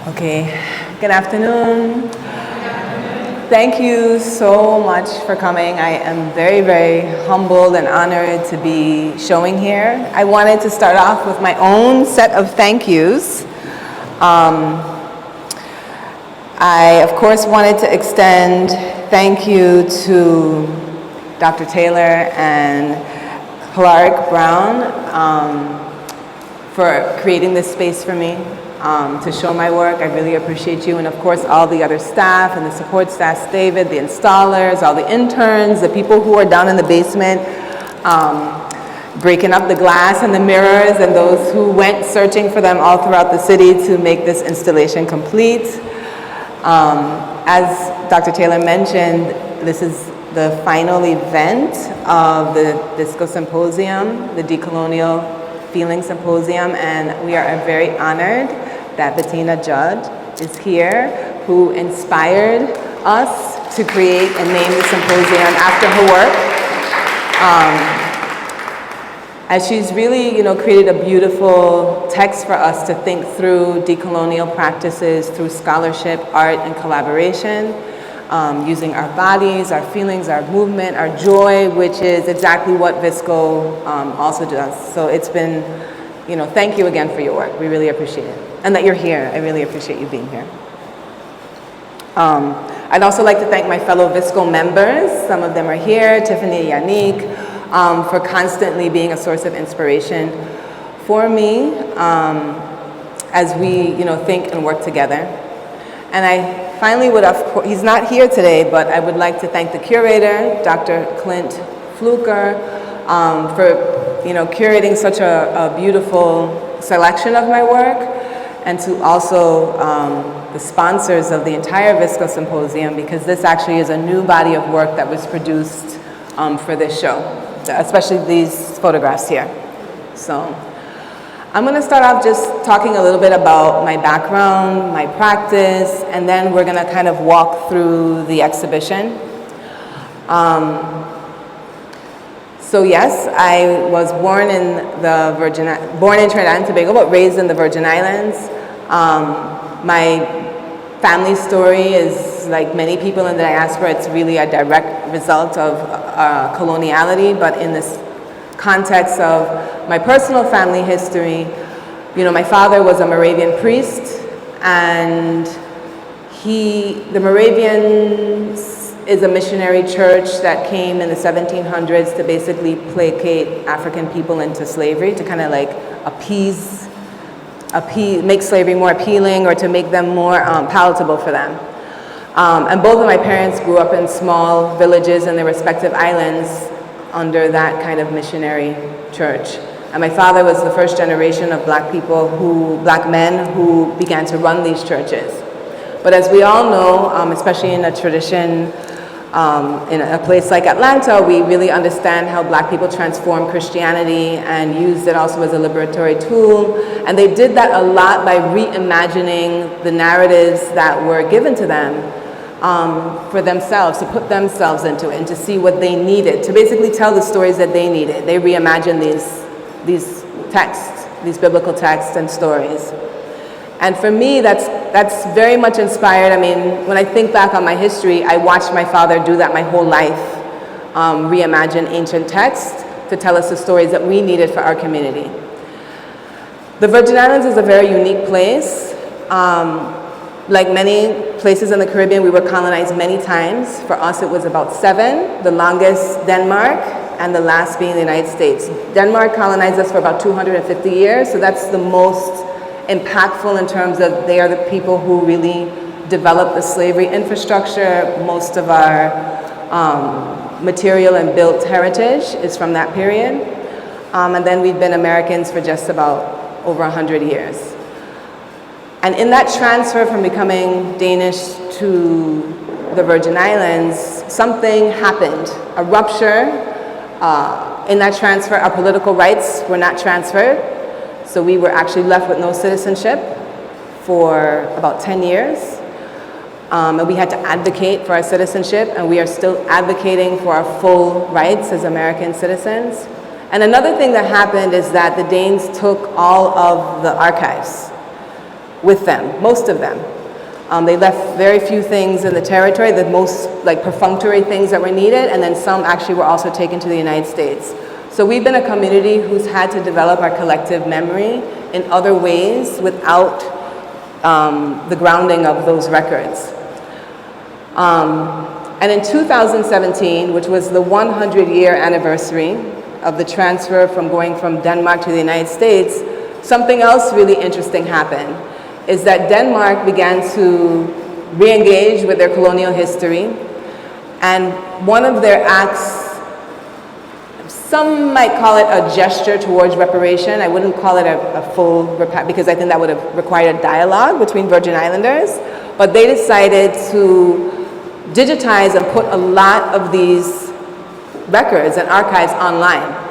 Okay, good afternoon. Thank you so much for coming. I am very, very humbled and honored to be showing here. I wanted to start off with my own set of thank yous. I, of course, wanted to extend thank you to Dr. Taylor and Clark Brown for creating this space for me. To show my work. I really appreciate you, and of course all the other staff and the support staff, David, the installers, all the interns, the people who are down in the basement breaking up the glass and the mirrors, and those who went searching for them all throughout the city to make this installation complete. As Dr. Taylor mentioned, this is the final event of the Disco Symposium, the Decolonial Feeling Symposium, and we are very honored that Bettina Judd is here, who inspired us to create and name the symposium after her work. As she's really, created a beautiful text for us to think through decolonial practices through scholarship, art, and collaboration, using our bodies, our feelings, our movement, our joy, which is exactly what Visco also does. So it's been, thank you again for your work. We really appreciate it. And that you're here. I really appreciate you being here. I'd also like to thank my fellow Visco members. Some of them are here, Tiffany, Yannick, for constantly being a source of inspiration for me as we, think and work together. And I finally would have, he's not here today, but I would like to thank the curator, Dr. Clint Fluker, for, curating such a beautiful selection of my work, and to also the sponsors of the entire Visco Symposium, because this actually is a new body of work that was produced for this show, especially these photographs here. So I'm going to start off just talking a little bit about my background, my practice, and then we're going to kind of walk through the exhibition. So yes, I was born in Trinidad and Tobago, but raised in the Virgin Islands. My family story is, like many people in the diaspora, it's really a direct result of coloniality, but in this context of my personal family history, my father was a Moravian priest, and the Moravians is a missionary church that came in the 1700s to basically placate African people into slavery, to kind of like make slavery more appealing, or to make them more palatable for them. And both of my parents grew up in small villages in their respective islands under that kind of missionary church. And my father was the first generation of black men who began to run these churches. But as we all know, especially in a tradition, in a place like Atlanta, we really understand how black people transformed Christianity and used it also as a liberatory tool. And they did that a lot by reimagining the narratives that were given to them for themselves, to put themselves into it and to see what they needed, to basically tell the stories that they needed. They reimagined these texts, these biblical texts and stories. And for me, that's very much inspired. I mean, when I think back on my history, I watched my father do that my whole life, reimagine ancient texts to tell us the stories that we needed for our community. The Virgin Islands is a very unique place. Like many places in the Caribbean, we were colonized many times. For us, it was about 7, the longest Denmark, and the last being the United States. Denmark colonized us for about 250 years, so that's the most impactful in terms of they are the people who really developed the slavery infrastructure. Most of our material and built heritage is from that period. And then we've been Americans for just about over 100 years. And in that transfer from becoming Danish to the Virgin Islands, something happened, a rupture. In that transfer, our political rights were not transferred. So we were actually left with no citizenship for about 10 years. And we had to advocate for our citizenship, and we are still advocating for our full rights as American citizens. And another thing that happened is that the Danes took all of the archives. with them, most of them. They left very few things in the territory, the most like perfunctory things that were needed, and then some actually were also taken to the United States. So we've been a community who's had to develop our collective memory in other ways without the grounding of those records. And in 2017, which was the 100-year anniversary of the transfer from going from Denmark to the United States, something else really interesting happened, is that Denmark began to re-engage with their colonial history, and one of their acts, some might call it a gesture towards reparation. I wouldn't call it a full, because I think that would have required a dialogue between Virgin Islanders, but they decided to digitize and put a lot of these records and archives online.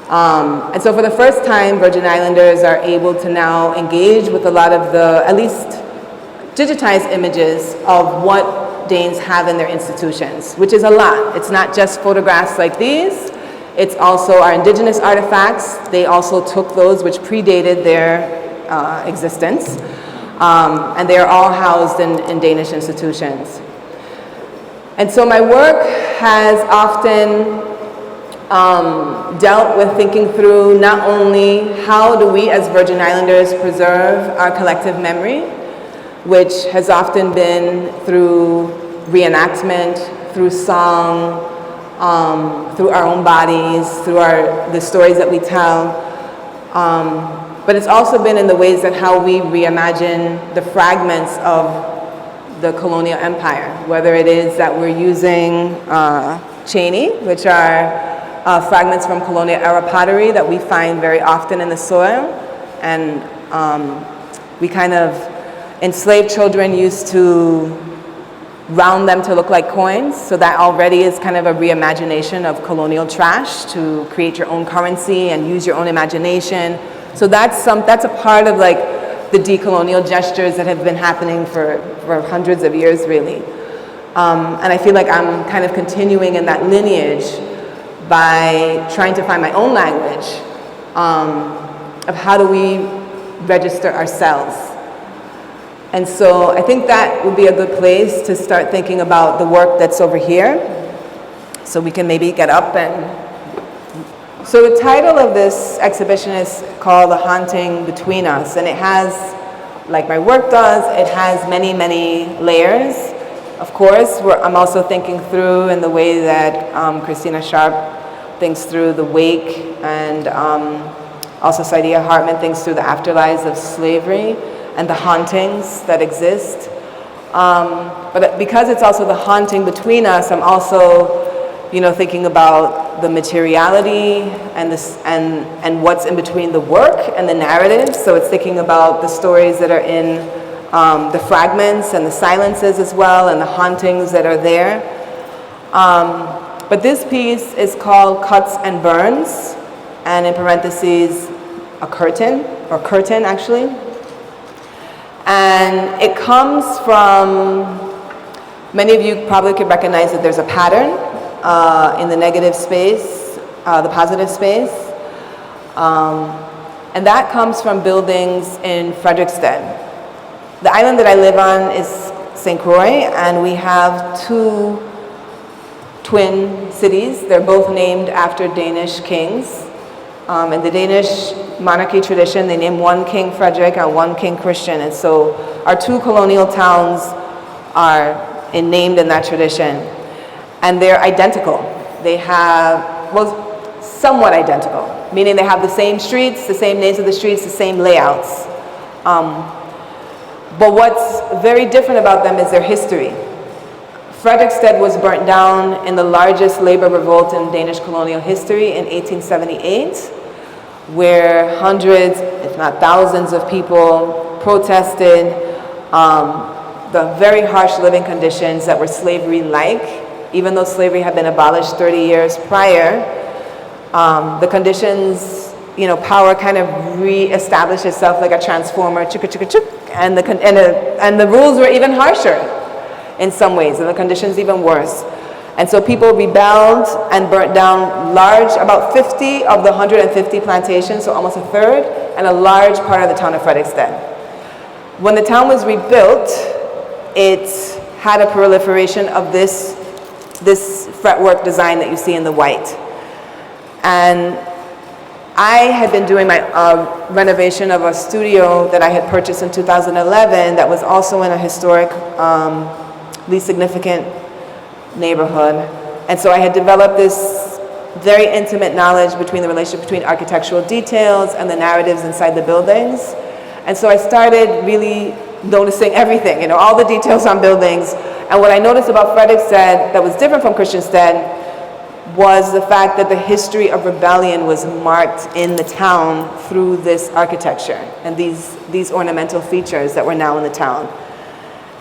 And so for the first time, Virgin Islanders are able to now engage with a lot of the, at least digitized images of what Danes have in their institutions, which is a lot. It's not just photographs like these, it's also our indigenous artifacts. They also took those which predated their existence, and they are all housed in Danish institutions. And so my work has often dealt with thinking through not only how do we as Virgin Islanders preserve our collective memory, which has often been through reenactment, through song, through our own bodies, through the stories that we tell, but it's also been in the ways that how we reimagine the fragments of the colonial empire, whether it is that we're using cheney, which are fragments from colonial era pottery that we find very often in the soil, and we kind of, enslaved children used to round them to look like coins, so that already is kind of a reimagination of colonial trash to create your own currency and use your own imagination. So that's a part of like the decolonial gestures that have been happening for hundreds of years, really. And I feel like I'm kind of continuing in that lineage by trying to find my own language of how do we register ourselves. And so I think that would be a good place to start thinking about the work that's over here. So we can maybe get up and... So the title of this exhibition is called The Haunting Between Us, and it has, like my work does, it has many, many layers. Of course, I'm also thinking through in the way that Christina Sharp thinks through the wake, and also Saidiya Hartman thinks through the afterlives of slavery and the hauntings that exist. But because it's also the haunting between us, I'm also, thinking about the materiality and what's in between the work and the narrative. So it's thinking about the stories that are in the fragments and the silences as well, and the hauntings that are there. But this piece is called Cuts and Burns, and in parentheses, a curtain, or curtain actually. And it comes from, many of you probably could recognize that there's a pattern in the negative space, the positive space. And that comes from buildings in Frederiksted. The island that I live on is St. Croix, and we have two twin cities. They're both named after Danish kings. In the Danish monarchy tradition, they name one King Frederick and one King Christian. And so our two colonial towns are named in that tradition. And they're identical. They have, well, somewhat identical, meaning they have the same streets, the same names of the streets, the same layouts. But what's very different about them is their history. Frederiksted was burnt down in the largest labor revolt in Danish colonial history in 1878, where hundreds, if not thousands of people protested the very harsh living conditions that were slavery-like. Even though slavery had been abolished 30 years prior, the conditions, power kind of re-established itself like a transformer, and the rules were even harsher in some ways, and the conditions even worse. And so people rebelled and burnt down about 50 of the 150 plantations, so almost a third, and a large part of the town of Frederiksted. When the town was rebuilt, it had a proliferation of this fretwork design that you see in the white. And I had been doing my renovation of a studio that I had purchased in 2011 that was also in a historically significant neighborhood. And so I had developed this very intimate knowledge between the relationship between architectural details and the narratives inside the buildings. And so I started really noticing everything, all the details on buildings. And what I noticed about Frederiksted that was different from Christiansted was the fact that the history of rebellion was marked in the town through this architecture and these ornamental features that were now in the town.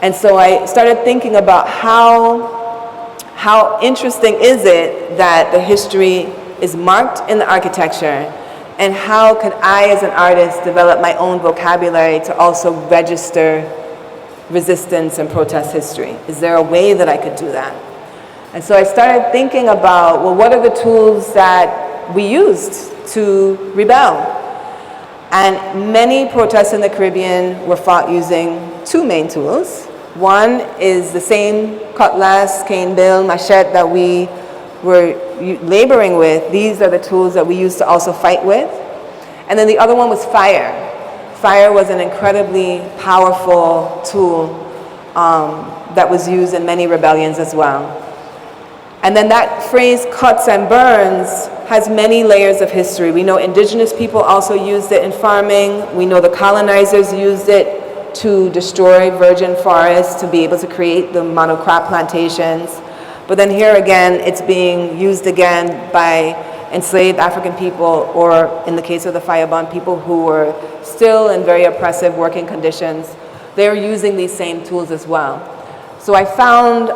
And so I started thinking about how interesting is it that the history is marked in the architecture, and how could I as an artist develop my own vocabulary to also register resistance and protest history? Is there a way that I could do that? And so I started thinking about, well, what are the tools that we used to rebel? And many protests in the Caribbean were fought using two main tools. One is the same cutlass, cane bill, machete that we were laboring with. These are the tools that we used to also fight with. And then the other one was fire. Fire was an incredibly powerful tool that was used in many rebellions as well. And then that phrase, cuts and burns, has many layers of history. We know indigenous people also used it in farming. We know the colonizers used it to destroy virgin forests to be able to create the monocrop plantations. But then here again, it's being used again by enslaved African people, or in the case of the Firebond, people who were still in very oppressive working conditions. They're using these same tools as well. So I found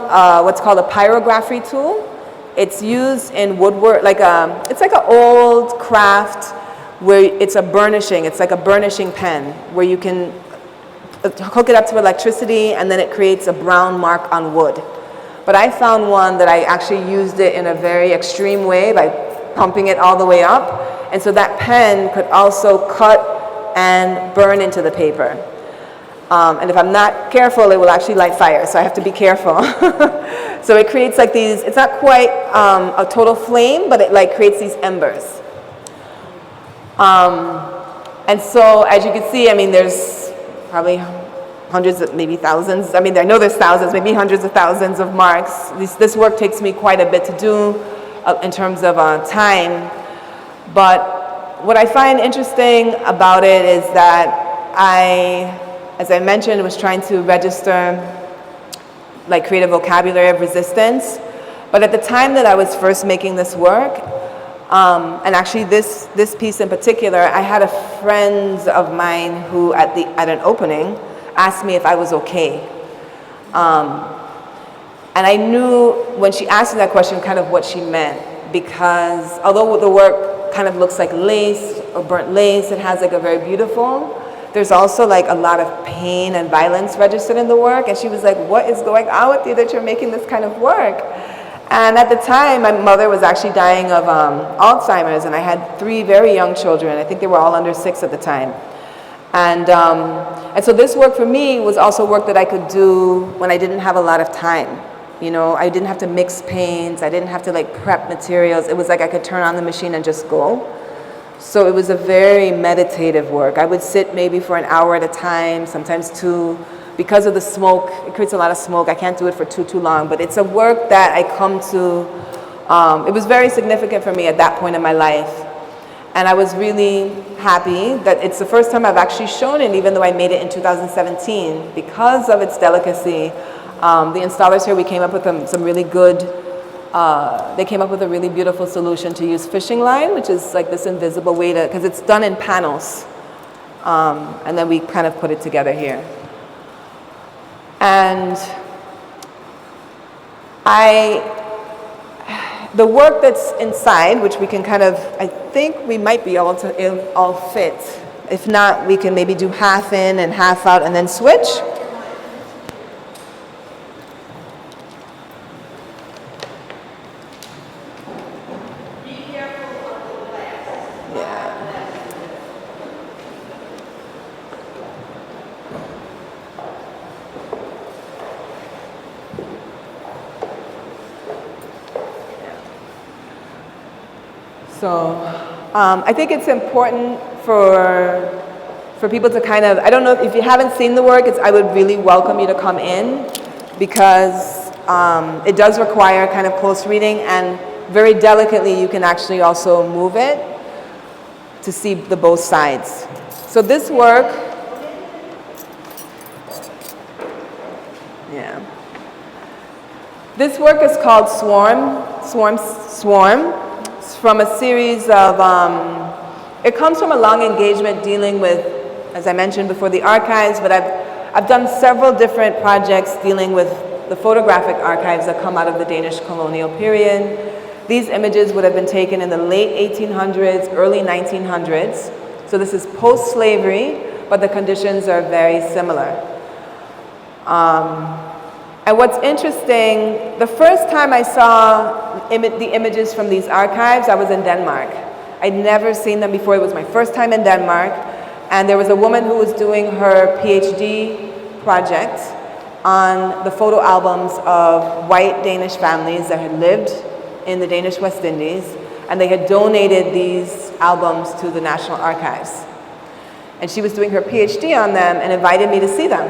what's called a pyrography tool. It's used in woodwork, it's like an old craft where it's a burnishing. It's like a burnishing pen where you can hook it up to electricity and then it creates a brown mark on wood. But I found one that I actually used it in a very extreme way by pumping it all the way up. And so that pen could also cut and burn into the paper. And if I'm not careful, it will actually light fire, so I have to be careful. So it creates like these, it's not quite a total flame, but it creates these embers. And so as you can see, there's probably hundreds, maybe thousands. I know there's thousands, maybe hundreds of thousands of marks. This work takes me quite a bit to do in terms of time. But what I find interesting about it is that as I mentioned, was trying to register, create a vocabulary of resistance. But at the time that I was first making this work, and actually this piece in particular, I had a friend of mine who at an opening asked me if I was okay. And I knew when she asked me that question kind of what she meant, because although the work kind of looks like lace or burnt lace, it has a very beautiful, there's also a lot of pain and violence registered in the work. And she was like, what is going on with you that you're making this kind of work? And at the time, my mother was actually dying of Alzheimer's, and I had 3 very young children. I think they were all under 6 at the time. And so this work for me was also work that I could do when I didn't have a lot of time. I didn't have to mix paints. I didn't have to prep materials. It was I could turn on the machine and just go. So it was a very meditative work. I would sit maybe for an hour at a time, sometimes 2. Because of the smoke, it creates a lot of smoke. I can't do it for too long, but it's a work that I come to, it was very significant for me at that point in my life. And I was really happy that it's the first time I've actually shown it, even though I made it in 2017. Because of its delicacy, the installers here, we came up with some really good, they came up with a really beautiful solution to use fishing line, which is this invisible way to, because it's done in panels. And then we kind of put it together here. And the work that's inside, which we can I think we might be able to all fit. If not, we can maybe do half in and half out and then switch. So I think it's important for people to kind of, I don't know if you haven't seen the work, I would really welcome you to come in, because it does require kind of close reading, and very delicately you can actually also move it to see the both sides. So this work, this work is called Swarm. It's from a series of, it comes from a long engagement dealing with, as I mentioned before, the archives, but I've done several different projects dealing with the photographic archives that come out of the Danish colonial period. These images would have been taken in the late 1800s, early 1900s. So this is post-slavery, but the conditions are very similar. And what's interesting, the first time I saw the images from these archives, I was in Denmark. I'd never seen them before. It was my first time in Denmark. And there was a woman who was doing her PhD project on the photo albums of white Danish families that had lived in the Danish West Indies, and they had donated these albums to the National Archives. And she was doing her PhD on them and invited me to see them.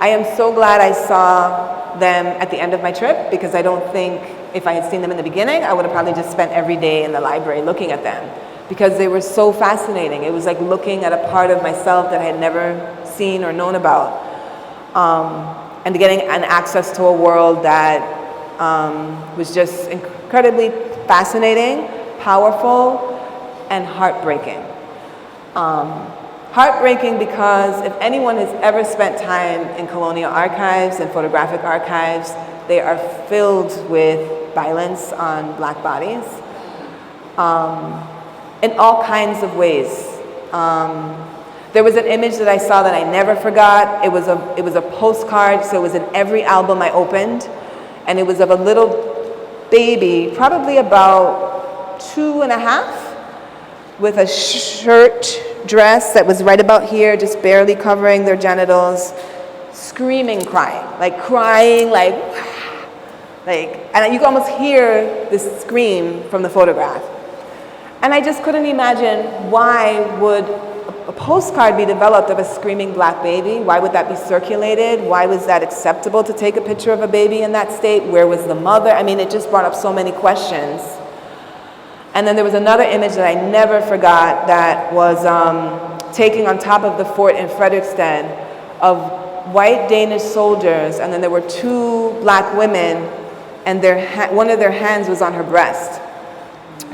I am so glad I saw them at the end of my trip, because I don't think if I had seen them in the beginning, I would have probably just spent every day in the library looking at them, because they were so fascinating. It was like looking at a part of myself that I had never seen or known about, and getting an access to a world that was just incredibly fascinating, powerful, and heartbreaking. Heartbreaking because if anyone has ever spent time in colonial archives and photographic archives, they are filled with violence on black bodies in all kinds of ways. There was an image that I saw that I never forgot. It was a postcard, so it was in every album I opened, and it was of a little baby, probably about 2.5, with a dress that was right about here, just barely covering their genitals, screaming, crying, and you can almost hear this scream from the photograph. And I just couldn't imagine, why would a postcard be developed of a screaming black baby? Why would that be circulated? Why was that acceptable to take a picture of a baby in that state? Where was the mother? I mean, it just brought up so many questions. And then there was another image that I never forgot that was taken on top of the fort in Frederiksted of white Danish soldiers, and then there were 2 black women, and one of their hands was on her breast.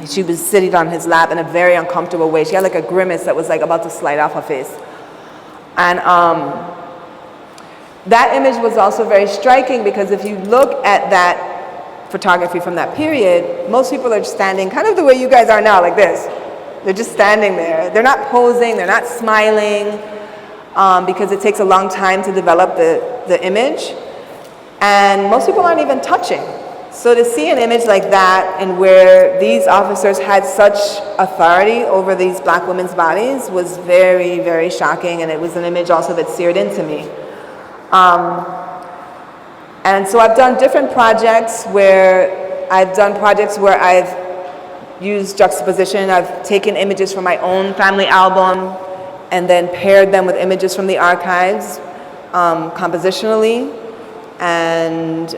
She was sitting on his lap in a very uncomfortable way. She had like a grimace that was like about to slide off her face. And that image was also very striking, because if you look at that photography from that period, most people are standing kind of the way you guys are now, like this. They're just standing there. They're not posing, they're not smiling, because it takes a long time to develop the image. And most people aren't even touching. So to see an image like that, and where these officers had such authority over these black women's bodies, was very, very shocking, and it was an image also that seared into me. And so I've done different projects where I've used juxtaposition. I've taken images from my own family album and then paired them with images from the archives, compositionally and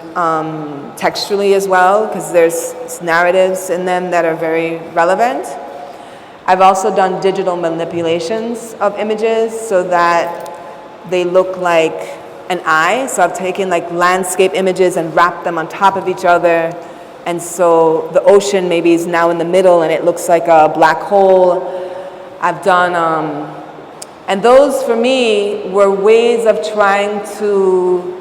textually as well, because there's narratives in them that are very relevant. I've also done digital manipulations of images so that they look like an eye. So I've taken like landscape images and wrapped them on top of each other. And so the ocean maybe is now in the middle and it looks like a black hole. I've done, and those for me were ways of trying to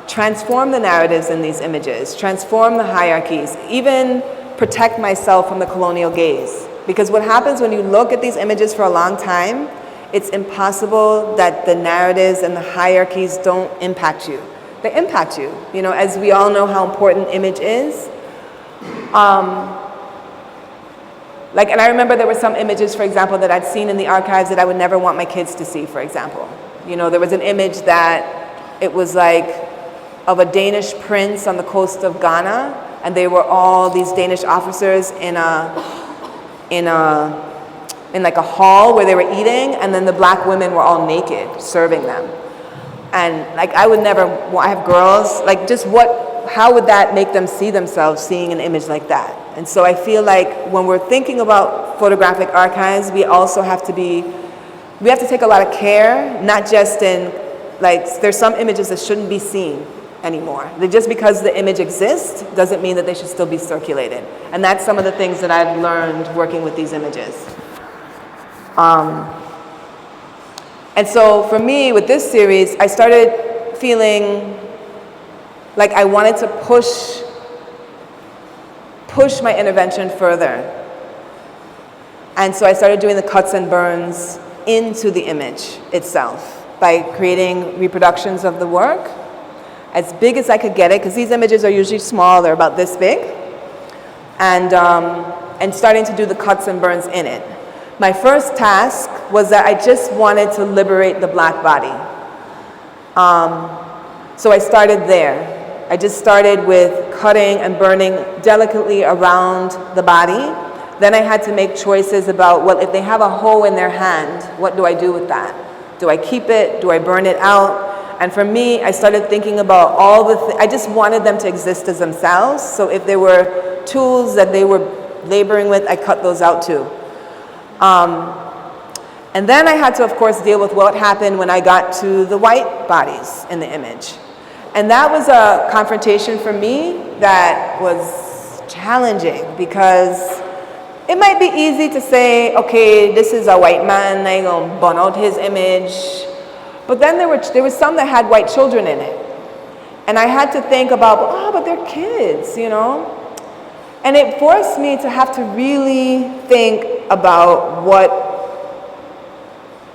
transform the narratives in these images, transform the hierarchies, even protect myself from the colonial gaze. Because what happens when you look at these images for a long time, it's impossible that the narratives and the hierarchies don't impact you. They impact you, you know, as we all know how important image is. And I remember there were some images, for example, that I'd seen in the archives that I would never want my kids to see, for example. You know, there was an image that it was like of a Danish prince on the coast of Ghana, and they were all these Danish officers in like a hall where they were eating, and then the black women were all naked serving them. And like I have girls, like just how would that make them see themselves seeing an image like that? And so I feel like when we're thinking about photographic archives, we also have to take a lot of care, not just in, like, there's some images that shouldn't be seen anymore. Just because the image exists doesn't mean that they should still be circulated. And that's some of the things that I've learned working with these images. And so for me, with this series, I started feeling like I wanted to push my intervention further. And so I started doing the cuts and burns into the image itself by creating reproductions of the work as big as I could get it, because these images are usually small, they're about this big, and starting to do the cuts and burns in it. My first task was that I just wanted to liberate the black body. So I started there. I just started with cutting and burning delicately around the body. Then I had to make choices about, well, if they have a hole in their hand, what do I do with that? Do I keep it? Do I burn it out? And for me, I started thinking about I just wanted them to exist as themselves. So if there were tools that they were laboring with, I cut those out too. And then I had to, of course, deal with what happened when I got to the white bodies in the image. And that was a confrontation for me that was challenging, because it might be easy to say, okay, this is a white man, I'm gonna burn out his image. But then there was some that had white children in it. And I had to think about, but they're kids, you know? And it forced me to have to really think about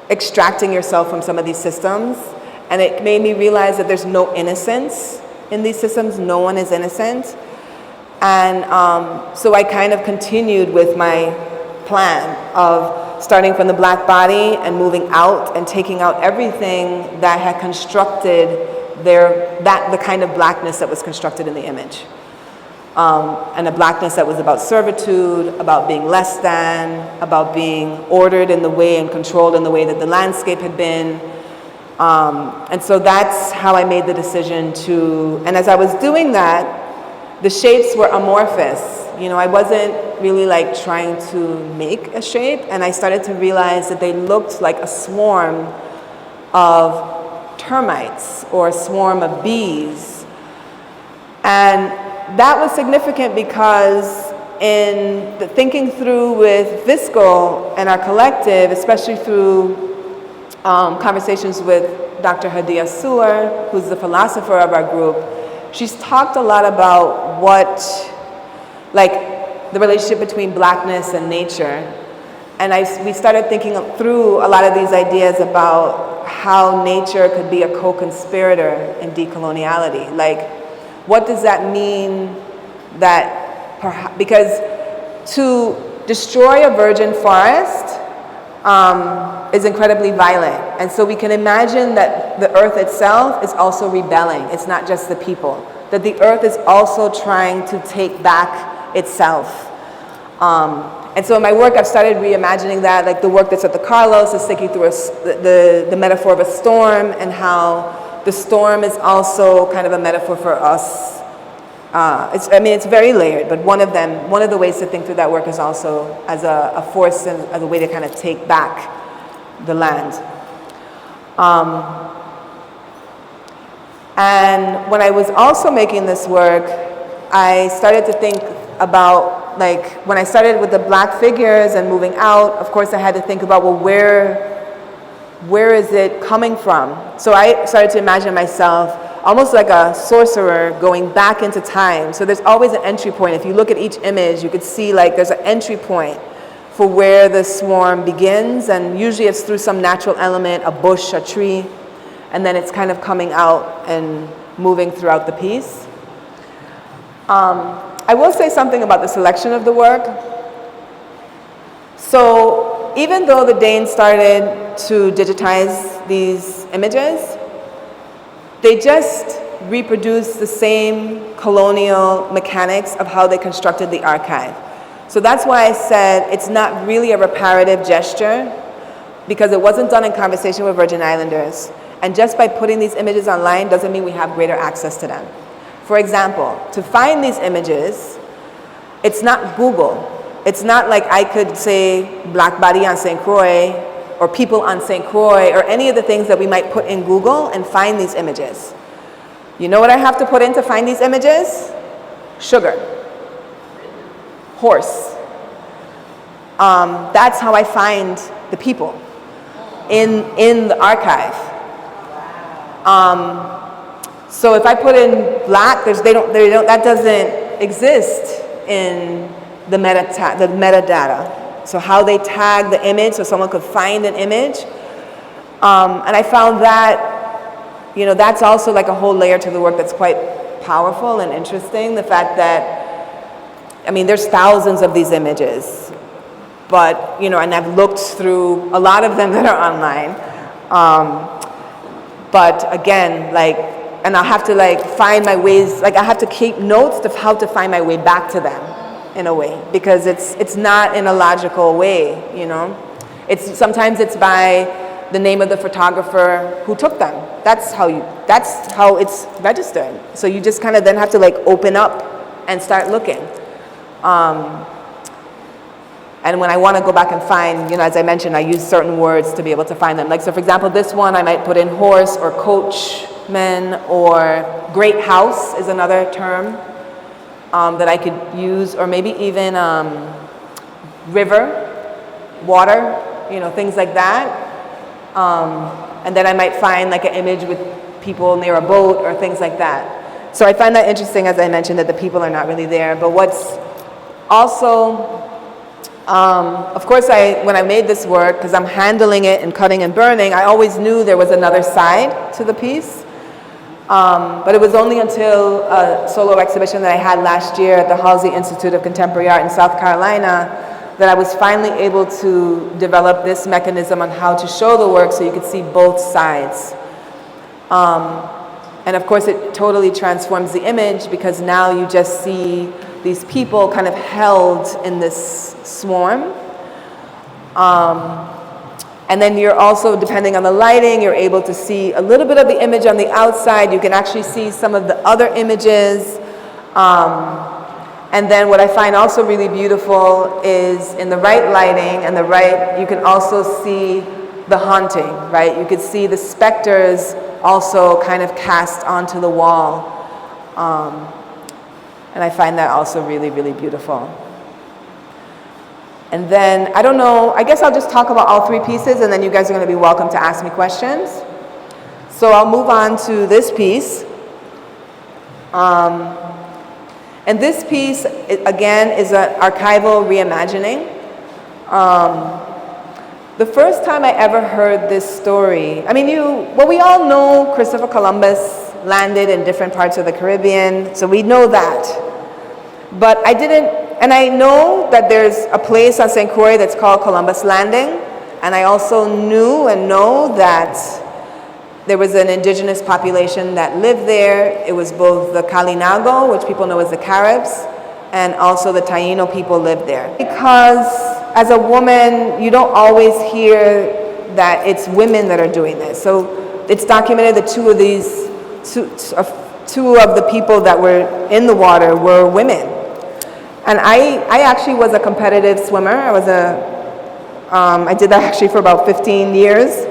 extracting yourself from some of these systems. And it made me realize that there's no innocence in these systems. No one is innocent. And so I kind of continued with my plan of starting from the black body and moving out and taking out everything that had constructed the kind of blackness that was constructed in the image. And a blackness that was about servitude, about being less than, about being ordered in the way and controlled in the way that the landscape had been. And so that's how I made the decision and as I was doing that, the shapes were amorphous. You know, I wasn't really like trying to make a shape, and I started to realize that they looked like a swarm of termites or a swarm of bees. And that was significant because in the thinking through with Visco and our collective, especially through conversations with Dr. Hadia Suar, who's the philosopher of our group, she's talked a lot about the relationship between blackness and nature. And we started thinking through a lot of these ideas about how nature could be a co-conspirator in decoloniality. Like, what does that mean because to destroy a virgin forest is incredibly violent. And so we can imagine that the earth itself is also rebelling. It's not just the people. That the earth is also trying to take back itself. And so in my work, I've started reimagining that, like the work that's at the Carlos is thinking through the metaphor of a storm, and how the storm is also kind of a metaphor for us. It's very layered, but one of the ways to think through that work is also as a force and as a way to kind of take back the land. And when I was also making this work, I started to think about, like, when I started with the black figures and moving out, of course I had to think about, well, where is it coming from? So I started to imagine myself almost like a sorcerer going back into time. So there's always an entry point. If you look at each image, you could see like there's an entry point for where the swarm begins, and usually it's through some natural element, a bush, a tree, and then it's kind of coming out and moving throughout the piece. I will say something about the selection of the work. So even though the Danes started to digitize these images, they just reproduced the same colonial mechanics of how they constructed the archive. So that's why I said it's not really a reparative gesture, because it wasn't done in conversation with Virgin Islanders. And just by putting these images online doesn't mean we have greater access to them. For example, to find these images, it's not Google. It's not like I could say black body on St. Croix or people on St. Croix or any of the things that we might put in Google and find these images. You know what I have to put in to find these images? Sugar, horse. That's how I find the people in the archive. So if I put in black, that doesn't exist in the metadata. So how they tag the image so someone could find an image. And I found that, that's also like a whole layer to the work that's quite powerful and interesting. The fact that, there's thousands of these images, but, and I've looked through a lot of them that are online. But again, and I'll have to find my ways, I have to keep notes of how to find my way back to them in a way, because it's not in a logical way, Sometimes it's by the name of the photographer who took them. That's how it's registered. So you just kind of then have to open up and start looking. And when I want to go back and find, as I mentioned, I use certain words to be able to find them. So for example, this one, I might put in horse or coachman, or great house is another term that I could use, or maybe even river, water, things like that. And then I might find an image with people near a boat or things like that. So I find that interesting, as I mentioned, that the people are not really there. But what's also, of course, when I made this work, because I'm handling it and cutting and burning, I always knew there was another side to the piece. But it was only until a solo exhibition that I had last year at the Halsey Institute of Contemporary Art in South Carolina that I was finally able to develop this mechanism on how to show the work so you could see both sides. And of course, it totally transforms the image, because now you just see these people kind of held in this swarm. And then you're also, depending on the lighting, you're able to see a little bit of the image on the outside. You can actually see some of the other images. And then what I find also really beautiful is in the right lighting and you can also see the haunting, right? You could see the specters also kind of cast onto the wall. And I find that also really, really beautiful. And then, I don't know, I guess I'll just talk about all three pieces, and then you guys are going to be welcome to ask me questions. So I'll move on to this piece. And this piece, again, is an archival reimagining. The first time I ever heard this story, we all know Christopher Columbus landed in different parts of the Caribbean, so we know that. But I didn't, and I know that there's a place on St. Croix that's called Columbus Landing, and I also knew and know that there was an indigenous population that lived there. It was both the Kalinago, which people know as the Caribs, and also the Taino people lived there. Because as a woman, you don't always hear that it's women that are doing this. So it's documented that two of the people that were in the water were women. And I actually was a competitive swimmer. I did that actually for about 15 years.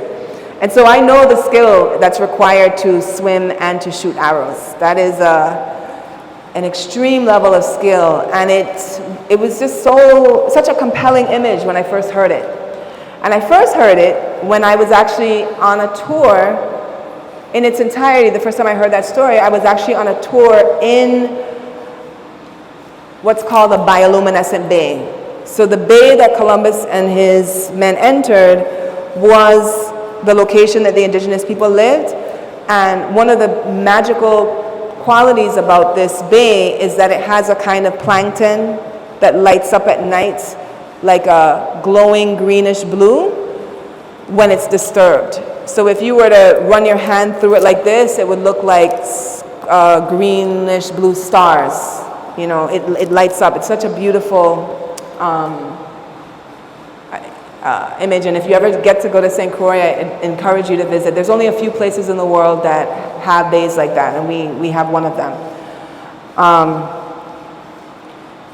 And so I know the skill that's required to swim and to shoot arrows. That is an extreme level of skill. And it was just such a compelling image when I first heard it. And I first heard it when I was actually on a tour in its entirety. The first time I heard that story, I was actually on a tour in what's called a bioluminescent bay. So the bay that Columbus and his men entered was the location that the indigenous people lived. And one of the magical qualities about this bay is that it has a kind of plankton that lights up at night like a glowing greenish blue when it's disturbed. So if you were to run your hand through it like this, it would look like greenish blue stars. You know, it lights up. It's such a beautiful image, and if you ever get to go to St. Croix, I encourage you to visit. There's only a few places in the world that have bays like that, and we have one of them.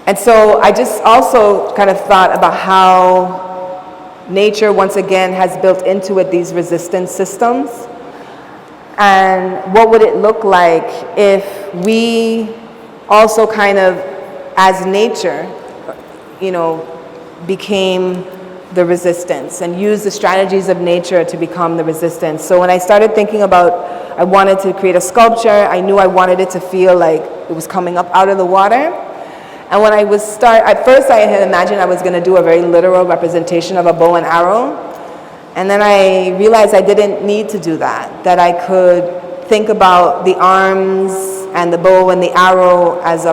And so I just also kind of thought about how nature, once again, has built into it these resistance systems. And what would it look like if we also kind of, as nature, you know, became the resistance and used the strategies of nature to become the resistance. So when I started thinking about, I wanted to create a sculpture, I knew I wanted it to feel like it was coming up out of the water. And when I was at first I had imagined I was going to do a very literal representation of a bow and arrow. And then I realized I didn't need to do that, that I could think about the arms and the bow and the arrow as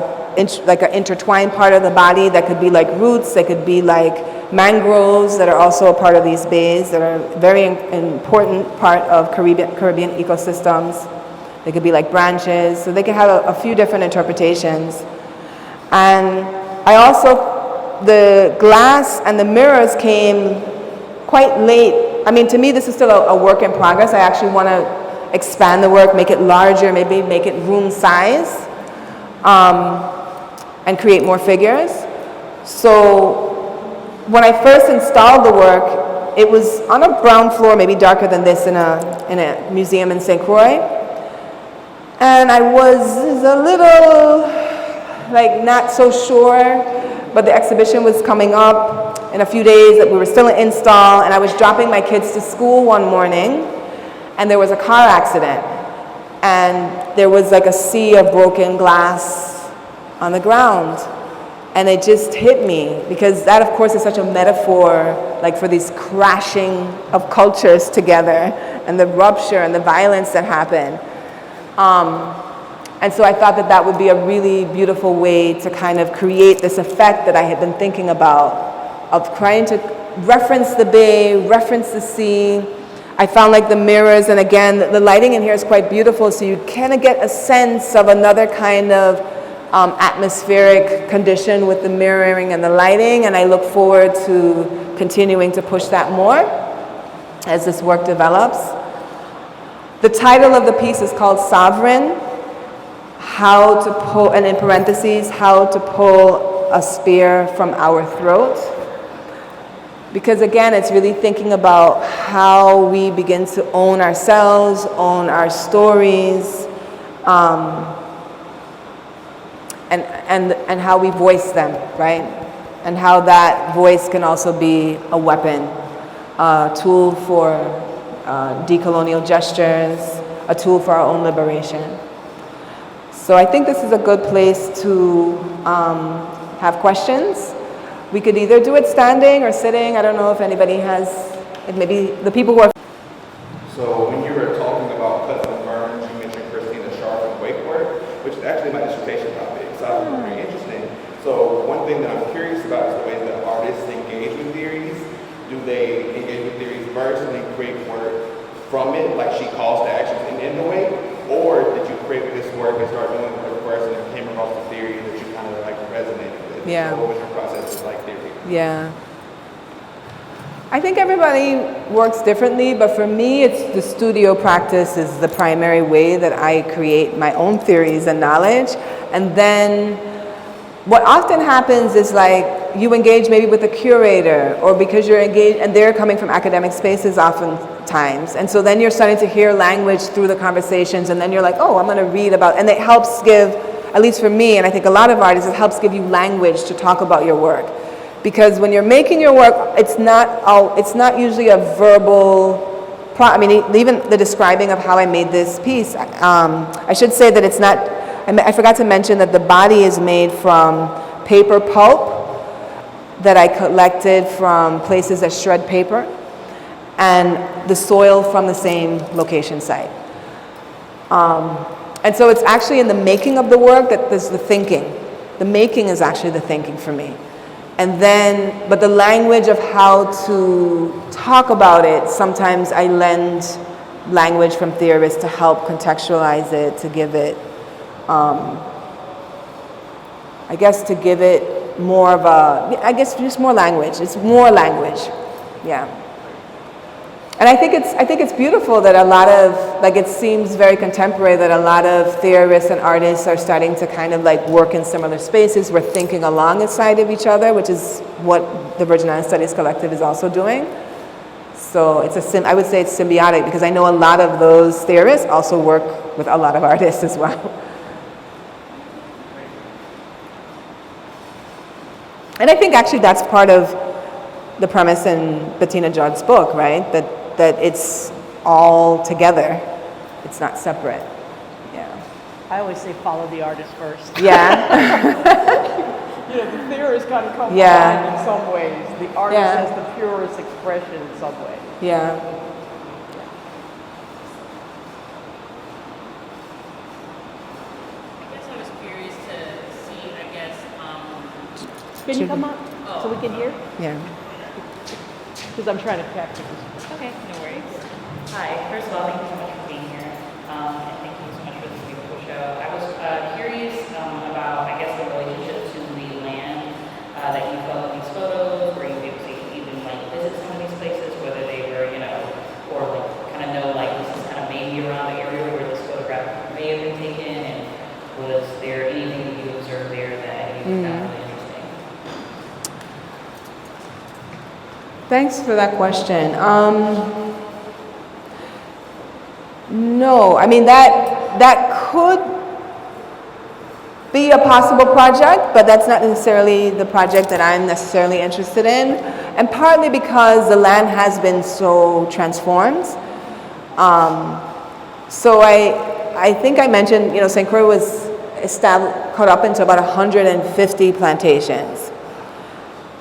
like an intertwined part of the body that could be like roots, that could be like mangroves that are also a part of these bays that are a very important part of Caribbean ecosystems. They could be like branches, so they could have a few different interpretations. And I also, the glass and the mirrors came quite late. I mean, to me, this is still a work in progress. I actually want to expand the work, make it larger, maybe make it room size, and create more figures. So when I first installed the work, it was on a ground floor, maybe darker than this, in a museum in St. Croix. And I was a little, like, not so sure, but the exhibition was coming up in a few days, that we were still in install, and I was dropping my kids to school one morning, and there was a car accident. And there was like a sea of broken glass on the ground. And it just hit me, because that, of course, is such a metaphor, like, for these crashing of cultures together, and the rupture and the violence that happened. And so I thought that that would be a really beautiful way to kind of create this effect that I had been thinking about, of trying to reference the bay, reference the sea. I found like the mirrors, and again, the lighting in here is quite beautiful, so you kind of get a sense of another kind of atmospheric condition with the mirroring and the lighting, and I look forward to continuing to push that more as this work develops. The title of the piece is called Sovereign, how to pull, and in parentheses, how to pull a spear from our throat. Because again, it's really thinking about how we begin to own ourselves, own our stories, and how we voice them, right? And how that voice can also be a weapon, a tool for decolonial gestures, a tool for our own liberation. So I think this is a good place to have questions. We could either do it standing or sitting. I don't know if anybody has, if maybe the people who are. So when you were talking about cuts and burns, you mentioned Christina Sharp and wake work, which is actually my dissertation topic. So I found it very interesting. So one thing that I'm curious about is the way that artists engage with theories. Do they engage with theories first and then create work from it, like she calls to action in the way? Or did you create this work and start doing it first and then came across the theory that you kind of like resonated with? Yeah. So what was your process of like theory? Yeah. I think everybody works differently, but for me, it's the studio practice is the primary way that I create my own theories and knowledge. And then what often happens is like you engage maybe with a curator, or because you're engaged, and they're coming from academic spaces oftentimes. And so then you're starting to hear language through the conversations, and then you're like, oh, I'm going to read about, and it helps give, at least for me, and I think a lot of artists, it helps give you language to talk about your work. Because when you're making your work, it's not usually a verbal, I mean, even the describing of how I made this piece, I should say that it's not, I forgot to mention that the body is made from paper pulp that I collected from places that shred paper, and the soil from the same location site. And so it's actually in the making of the work that there's the thinking. The making is actually the thinking for me. And then, but the language of how to talk about it, sometimes I lend language from theorists to help contextualize it, to give it I guess to give it more of a, I guess just more language. It's more language, yeah. And I think it's beautiful that a lot of, like, it seems very contemporary that a lot of theorists and artists are starting to kind of like work in similar spaces. We're thinking alongside of each other, which is what the Virgin Islands Studies Collective is also doing. So I would say it's symbiotic, because I know a lot of those theorists also work with a lot of artists as well. And I think actually that's part of the premise in Bettina Judd's book, right? That it's all together. It's not separate. Yeah. I always say follow the artist first. Yeah. You know, the theorist kind of comes Yeah. behind in some ways. The artist Yeah. has the purest expression in some way. Yeah. I guess I was curious to see, Can you come up so we can hear? Yeah. Because I'm trying to capture this. Okay, no worries. Hi, first of all, thank you so much for being here, and thank you so much for this beautiful show. I was curious about, I guess, the relationship to the land that you felt in these photos, or you were able to even like visit some of these places, whether they were, or like kind of know like this is kind of maybe around the area where this photograph may have been taken, and was there anything that you observed there that you found really interesting? Thanks for that question. No, I mean that could be a possible project, but that's not necessarily the project that I'm necessarily interested in, and partly because the land has been so transformed. So I think I mentioned, St. Croix was cut up into about 150 plantations,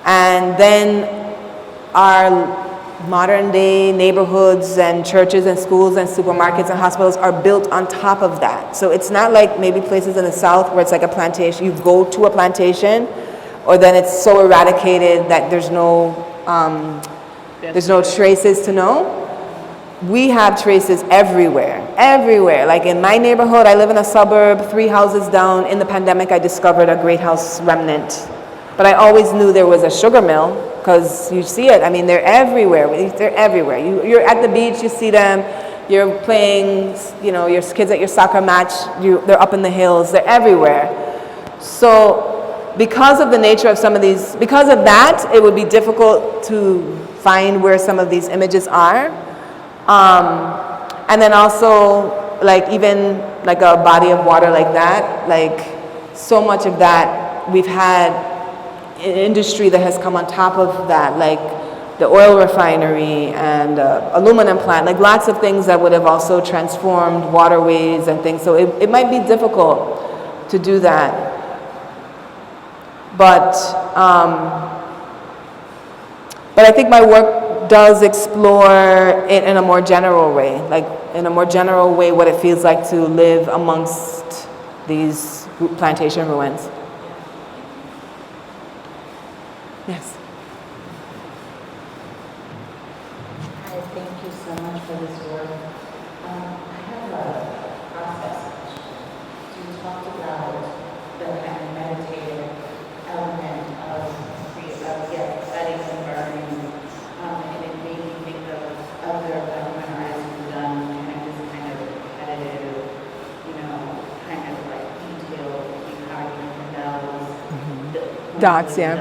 and then our modern day neighborhoods and churches and schools and supermarkets and hospitals are built on top of that. So it's not like maybe places in the South where it's like a plantation, you go to a plantation, or then it's so eradicated that there's no traces to know. We have traces everywhere. Like in my neighborhood, I live in a suburb, 3 houses down. In the pandemic, I discovered a great house remnant. But I always knew there was a sugar mill, because you see it. I mean, they're everywhere. They're everywhere. You're at the beach, you see them. You're playing, your kids at your soccer match, they're up in the hills. They're everywhere. So because of the nature of some of these, because of that, it would be difficult to find where some of these images are. And then also, like even like a body of water like that, like so much of that, we've had an industry that has come on top of that, like the oil refinery and aluminum plant, like lots of things that would have also transformed waterways and things. So it might be difficult to do that. But I think my work does explore it in a more general way, like in a more general way what it feels like to live amongst these plantation ruins. Yes. Hi, thank you so much for this work. I have a process question. So you talked about the kind of meditative element of studying and burning, and it made me think of other American artists who've done kind of repetitive, kind of like detailed, how you know, Dots, yeah.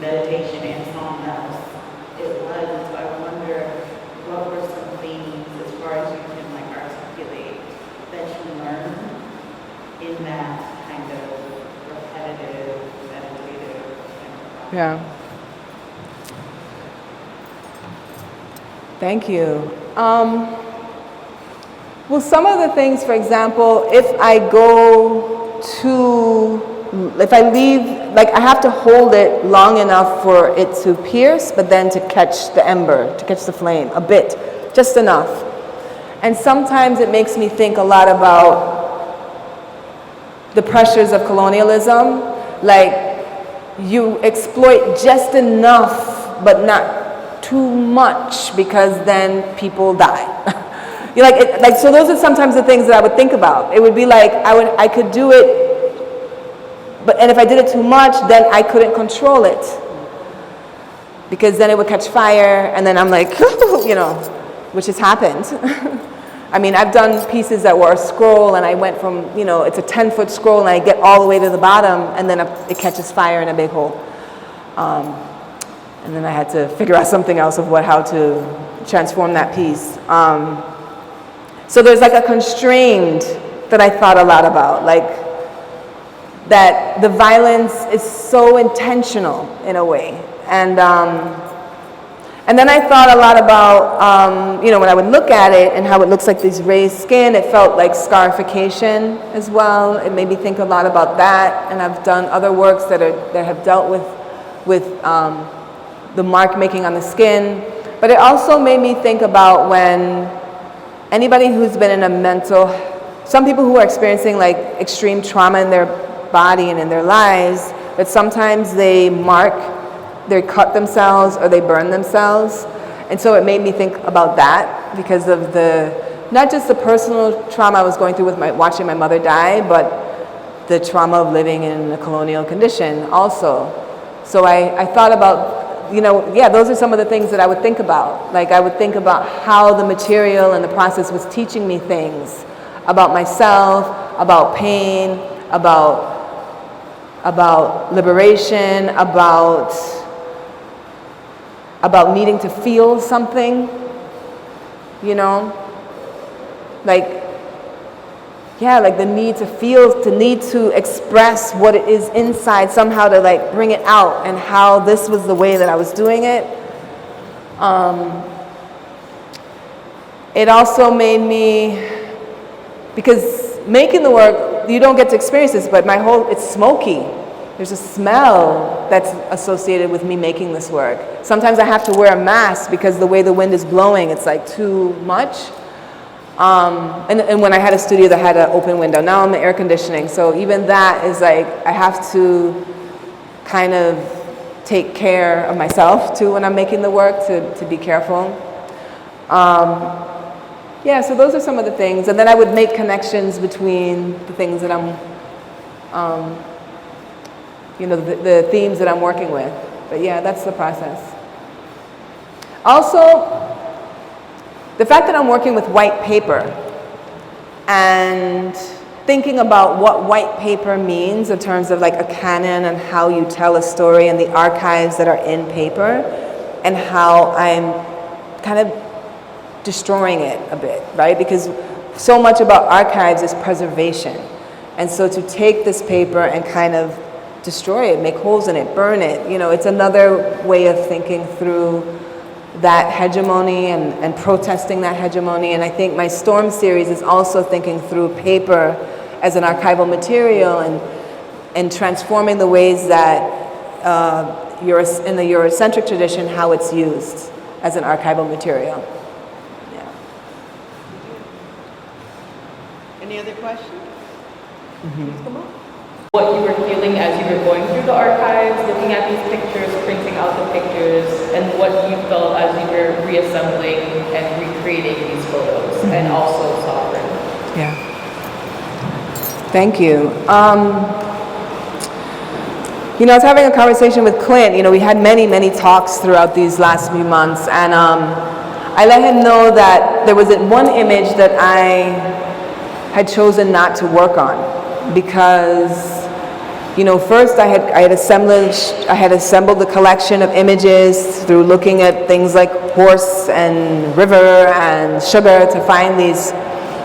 Meditation and something else it was. And so I wonder what were some things, as far as you can like articulate, that you learned in that kind of repetitive, meditative kind of process. Yeah. Thank you. Well, some of the things, for example, if I leave, like I have to hold it long enough for it to pierce, but then to catch the ember, to catch the flame, a bit, just enough. And sometimes it makes me think a lot about the pressures of colonialism, like you exploit just enough, but not too much, because then people die. You know, so those are sometimes the things that I would think about. It would be like I could do it, and if I did it too much, then I couldn't control it, because then it would catch fire, and then I'm like, you know, which has happened. I mean, I've done pieces that were a scroll, and I went from, you know, it's a 10-foot scroll, and I get all the way to the bottom, and then it catches fire in a big hole. And then I had to figure out something else of how to transform that piece. So there's like a constraint that I thought a lot about, like that the violence is so intentional in a way. And then I thought a lot about, you know, when I would look at it and how it looks like this raised skin, it felt like scarification as well. It made me think a lot about that. And I've done other works that have dealt with the mark making on the skin. But it also made me think about when anybody who's been in some people who are experiencing like extreme trauma in their body and in their lives, but sometimes they cut themselves or they burn themselves. And so it made me think about that because of not just the personal trauma I was going through with watching my mother die, but the trauma of living in a colonial condition also. So I thought about, you know, yeah, those are some of the things that I would think about. Like I would think about how the material and the process was teaching me things about myself, about pain, about liberation, about needing to feel something, you know, like the need to feel, the need to express what it is inside somehow, to like bring it out, and how this was the way that I was doing it. It also made me, because making the work, you don't get to experience this, but it's smoky. There's a smell that's associated with me making this work. Sometimes I have to wear a mask because the way the wind is blowing, it's like too much. And when I had a studio that had an open window, now I'm in air conditioning, so even that is like, I have to kind of take care of myself too when I'm making the work, to be careful. Yeah, so those are some of the things. And then I would make connections between the things that I'm, you know, the themes that I'm working with. But yeah, that's the process. Also, the fact that I'm working with white paper and thinking about what white paper means in terms of like a canon and how you tell a story and the archives that are in paper, and how I'm kind of destroying it a bit, right? Because so much about archives is preservation. And so to take this paper and kind of destroy it, make holes in it, burn it, you know, it's another way of thinking through that hegemony and protesting that hegemony. And I think my Storm series is also thinking through paper as an archival material and transforming the ways that in the Eurocentric tradition, how it's used as an archival material. Yeah. Any other questions? Mm-hmm. Please come on. What you were feeling as you were going through the archives, looking at these pictures, printing out the pictures, and what you felt as you were reassembling and recreating these photos, and also sovereign. Yeah. Thank you. You know, I was having a conversation with Clint. You know, we had many, many talks throughout these last few months, and I let him know that there was one image that I had chosen not to work on, because, you know, first I had assembled the collection of images through looking at things like horse and river and sugar to find these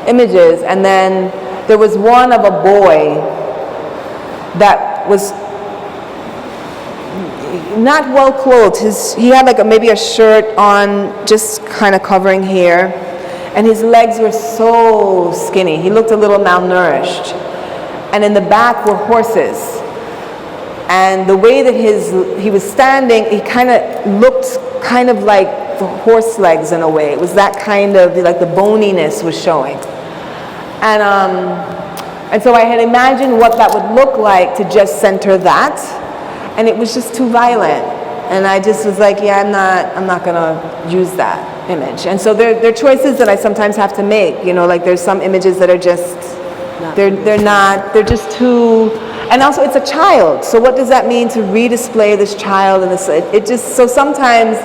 images, and then there was one of a boy that was not well clothed. He had like maybe a shirt on, just kind of covering here, and his legs were so skinny. He looked a little malnourished. And in the back were horses. And the way that he was standing, he kind of looked kind of like the horse legs in a way. It was that kind of, like the boniness was showing. And so I had imagined what that would look like to just center that. And it was just too violent. And I just was like, yeah, I'm not gonna use that. image. And so there are choices that I sometimes have to make, you know, like there's some images that are just, they're just too, and also it's a child. So what does that mean to redisplay this child and this, it just, so sometimes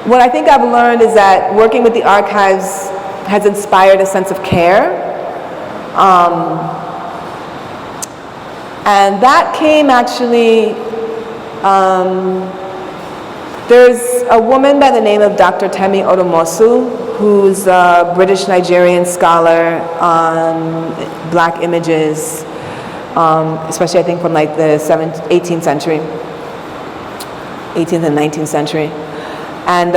what I think I've learned is that working with the archives has inspired a sense of care. And that came actually, there's a woman by the name of Dr. Temi Odomosu, who's a British Nigerian scholar on black images, especially I think from like the 18th century, 18th and 19th century. And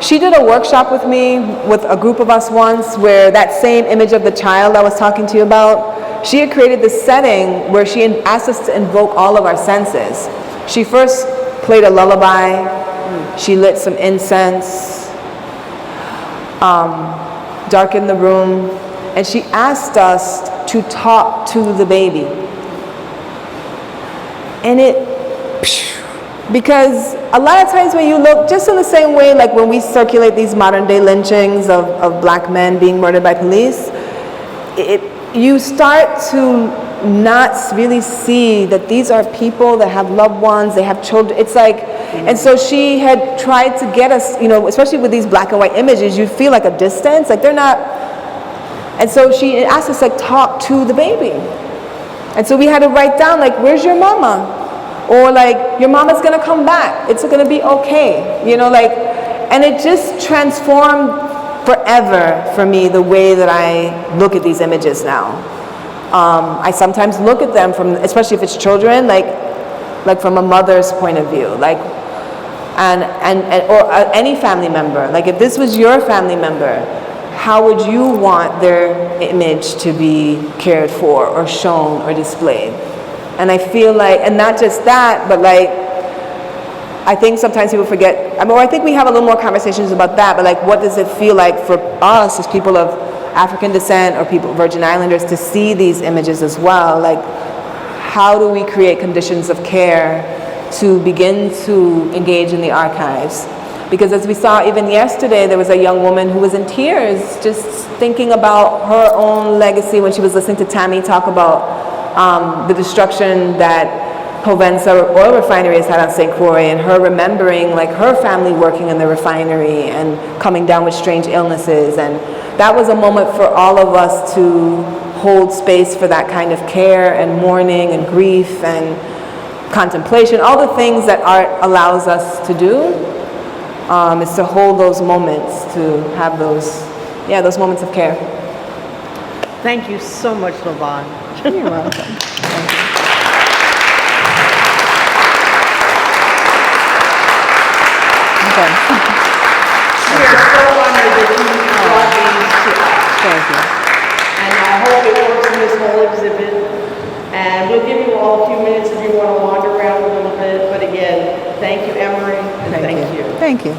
she did a workshop with me, with a group of us once, where that same image of the child I was talking to you about, she had created this setting where she asked us to invoke all of our senses. She first played a lullaby, she lit some incense, darkened the room, and she asked us to talk to the baby. And because a lot of times when you look, just in the same way like when we circulate these modern day lynchings of black men being murdered by police, you start to not really see that these are people that have loved ones, they have children. It's like, and so she had tried to get us, you know, especially with these black and white images, you feel like a distance, like they're not, and so she asked us like, talk to the baby. And so we had to write down like, where's your mama? Or like, your mama's gonna come back, it's gonna be okay, you know, like, and it just transformed forever for me the way that I look at these images now. I sometimes look at them from, especially if it's children, like from a mother's point of view, like, or any family member. Like if this was your family member, how would you want their image to be cared for or shown or displayed? And I feel like, and not just that, but like, I think sometimes people forget, I think we have a little more conversations about that, but like what does it feel like for us as people of African descent or people, Virgin Islanders, to see these images as well? Like, how do we create conditions of care to begin to engage in the archives? Because as we saw even yesterday, there was a young woman who was in tears just thinking about her own legacy when she was listening to Tammy talk about the destruction that Provenza oil refinery has had on St. Croix, and her remembering like her family working in the refinery and coming down with strange illnesses. And that was a moment for all of us to hold space for that kind of care and mourning and grief and contemplation, all the things that art allows us to do, is to hold those moments, to have those moments of care. Thank you so much, Vaughn. You're welcome. Thank you. Okay. We are so honored that you brought these to us. Thank you. And I hope it works in this whole exhibit. And we'll give you all a few minutes if you want to wander around a little bit. But again, thank you, Emory, and thank you. Thank you.